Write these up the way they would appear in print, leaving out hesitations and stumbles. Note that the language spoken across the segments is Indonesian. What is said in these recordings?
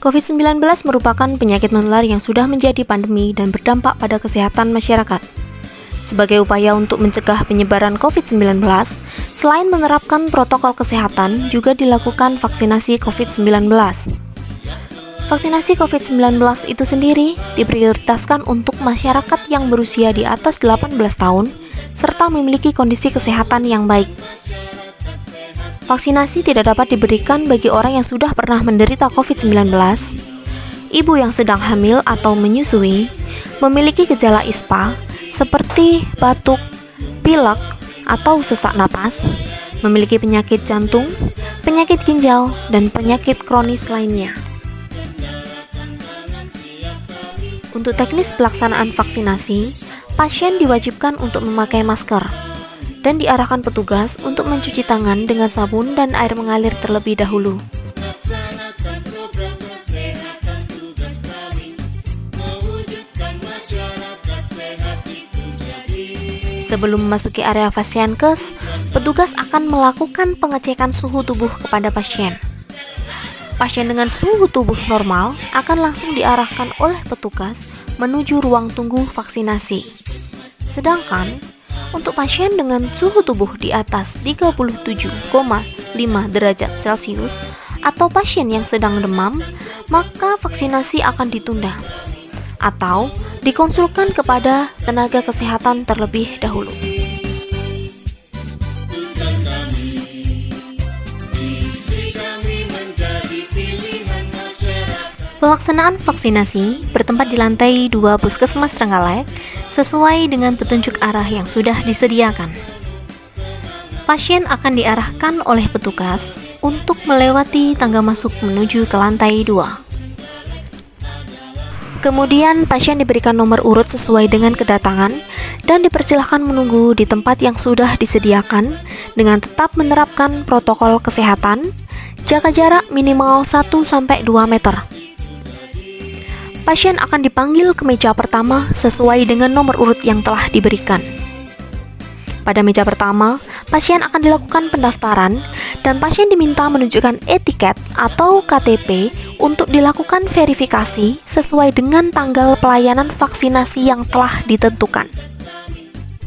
COVID-19 merupakan penyakit menular yang sudah menjadi pandemi dan berdampak pada kesehatan masyarakat. Sebagai upaya untuk mencegah penyebaran COVID-19, selain menerapkan protokol kesehatan, juga dilakukan vaksinasi COVID-19. Vaksinasi COVID-19 itu sendiri diprioritaskan untuk masyarakat yang berusia di atas 18 tahun serta memiliki kondisi kesehatan yang baik. Vaksinasi tidak dapat diberikan bagi orang yang sudah pernah menderita COVID-19, ibu yang sedang hamil atau menyusui, memiliki gejala ISPA seperti batuk, pilek, atau sesak napas, memiliki penyakit jantung, penyakit ginjal, dan penyakit kronis lainnya. Untuk teknis pelaksanaan vaksinasi, pasien diwajibkan untuk memakai masker dan diarahkan petugas untuk mencuci tangan dengan sabun dan air mengalir terlebih dahulu. Sebelum memasuki area Fasienkes, petugas akan melakukan pengecekan suhu tubuh kepada pasien. Pasien dengan suhu tubuh normal akan langsung diarahkan oleh petugas menuju ruang tunggu vaksinasi. Sedangkan untuk pasien dengan suhu tubuh di atas 37,5 derajat Celcius atau pasien yang sedang demam, maka vaksinasi akan ditunda atau dikonsulkan kepada tenaga kesehatan terlebih dahulu. Pelaksanaan vaksinasi bertempat di lantai 2 Puskesmas Trenggalek sesuai dengan petunjuk arah yang sudah disediakan. Pasien akan diarahkan oleh petugas untuk melewati tangga masuk menuju ke lantai 2. Kemudian pasien diberikan nomor urut sesuai dengan kedatangan dan dipersilahkan menunggu di tempat yang sudah disediakan dengan tetap menerapkan protokol kesehatan, jaga jarak minimal 1-2 meter. Pasien akan dipanggil ke meja pertama sesuai dengan nomor urut yang telah diberikan. Pada meja pertama, pasien akan dilakukan pendaftaran dan pasien diminta menunjukkan etiket atau KTP untuk dilakukan verifikasi sesuai dengan tanggal pelayanan vaksinasi yang telah ditentukan.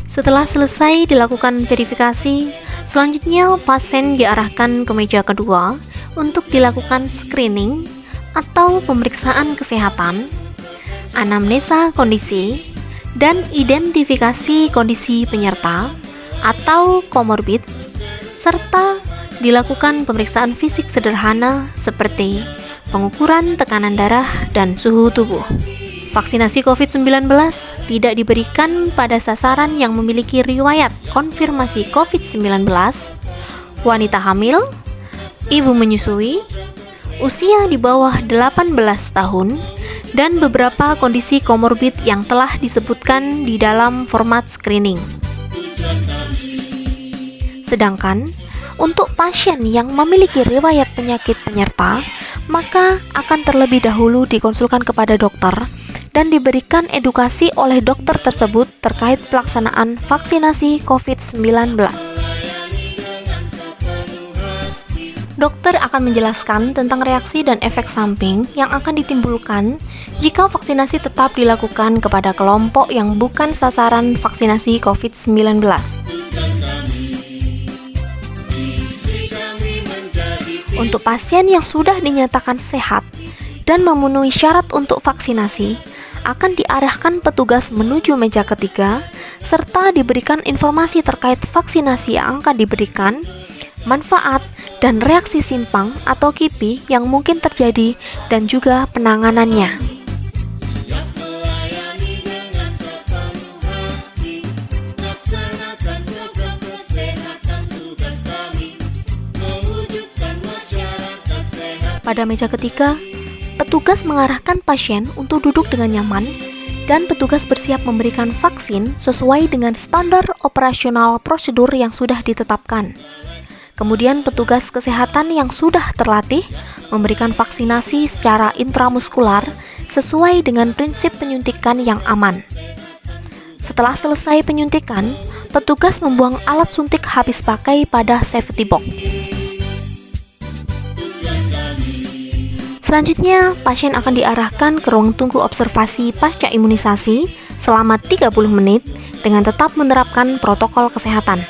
Setelah selesai dilakukan verifikasi, selanjutnya pasien diarahkan ke meja kedua untuk dilakukan screening atau pemeriksaan kesehatan, anamnesa kondisi, dan identifikasi kondisi penyerta atau komorbid, serta dilakukan pemeriksaan fisik sederhana seperti pengukuran tekanan darah dan suhu tubuh. Vaksinasi COVID-19 tidak diberikan pada sasaran yang memiliki riwayat konfirmasi COVID-19, wanita hamil, ibu menyusui, usia di bawah 18 tahun, dan beberapa kondisi komorbid yang telah disebutkan di dalam format screening. Sedangkan, untuk pasien yang memiliki riwayat penyakit penyerta, maka akan terlebih dahulu dikonsulkan kepada dokter dan diberikan edukasi oleh dokter tersebut terkait pelaksanaan vaksinasi COVID-19. Dokter akan menjelaskan tentang reaksi dan efek samping yang akan ditimbulkan jika vaksinasi tetap dilakukan kepada kelompok yang bukan sasaran vaksinasi COVID-19. Untuk pasien yang sudah dinyatakan sehat dan memenuhi syarat untuk vaksinasi, akan diarahkan petugas menuju meja ketiga, serta diberikan informasi terkait vaksinasi yang akan diberikan, manfaat, dan reaksi simpang atau KIPI yang mungkin terjadi dan juga penanganannya. Pada meja ketiga, petugas mengarahkan pasien untuk duduk dengan nyaman dan petugas bersiap memberikan vaksin sesuai dengan standar operasional prosedur yang sudah ditetapkan. Kemudian petugas kesehatan yang sudah terlatih memberikan vaksinasi secara intramuskular sesuai dengan prinsip penyuntikan yang aman. Setelah selesai penyuntikan, petugas membuang alat suntik habis pakai pada safety box. Selanjutnya, pasien akan diarahkan ke ruang tunggu observasi pasca imunisasi selama 30 menit dengan tetap menerapkan protokol kesehatan.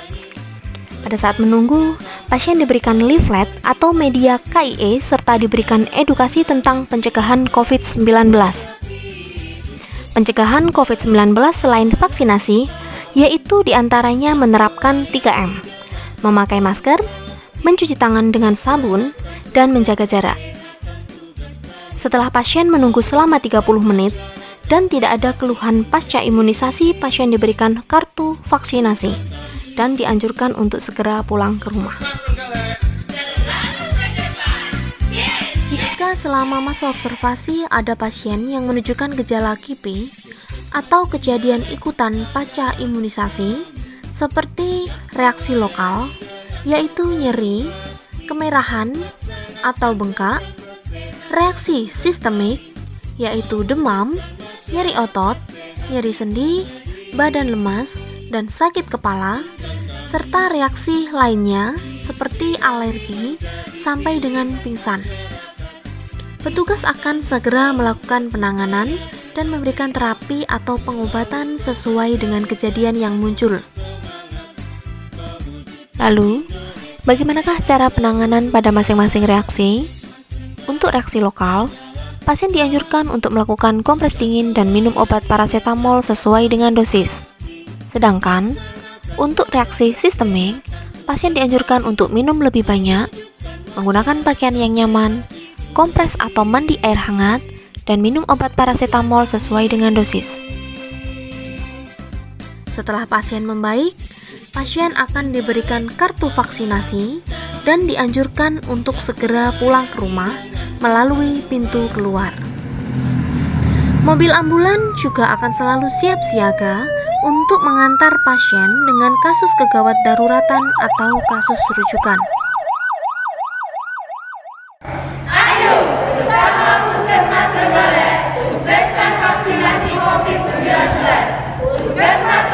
Pada saat menunggu, pasien diberikan leaflet atau media KIE serta diberikan edukasi tentang pencegahan COVID-19. Pencegahan COVID-19 selain vaksinasi, yaitu diantaranya menerapkan 3M, memakai masker, mencuci tangan dengan sabun, dan menjaga jarak. Setelah pasien menunggu selama 30 menit dan tidak ada keluhan pasca imunisasi, pasien diberikan kartu vaksinasi dan dianjurkan untuk segera pulang ke rumah. Jika selama masa observasi ada pasien yang menunjukkan gejala KIPI atau kejadian ikutan pasca imunisasi seperti reaksi lokal, yaitu nyeri, kemerahan, atau bengkak, reaksi sistemik, yaitu demam, nyeri otot, nyeri sendi, badan lemas, dan sakit kepala, serta reaksi lainnya seperti alergi sampai dengan pingsan. Petugas akan segera melakukan penanganan dan memberikan terapi atau pengobatan sesuai dengan kejadian yang muncul. Lalu, bagaimanakah cara penanganan pada masing-masing reaksi? Untuk reaksi lokal, pasien dianjurkan untuk melakukan kompres dingin dan minum obat paracetamol sesuai dengan dosis. Sedangkan, untuk reaksi sistemik, pasien dianjurkan untuk minum lebih banyak, menggunakan pakaian yang nyaman, kompres atau mandi air hangat, dan minum obat paracetamol sesuai dengan dosis. Setelah pasien membaik, pasien akan diberikan kartu vaksinasi dan dianjurkan untuk segera pulang ke rumah melalui pintu keluar. Mobil ambulan juga akan selalu siap siaga untuk mengantar pasien dengan kasus kegawat daruratan atau kasus rujukan. Ayo, bersama Puskesmas Trenggalek, sukseskan vaksinasi COVID-19. Puskesmas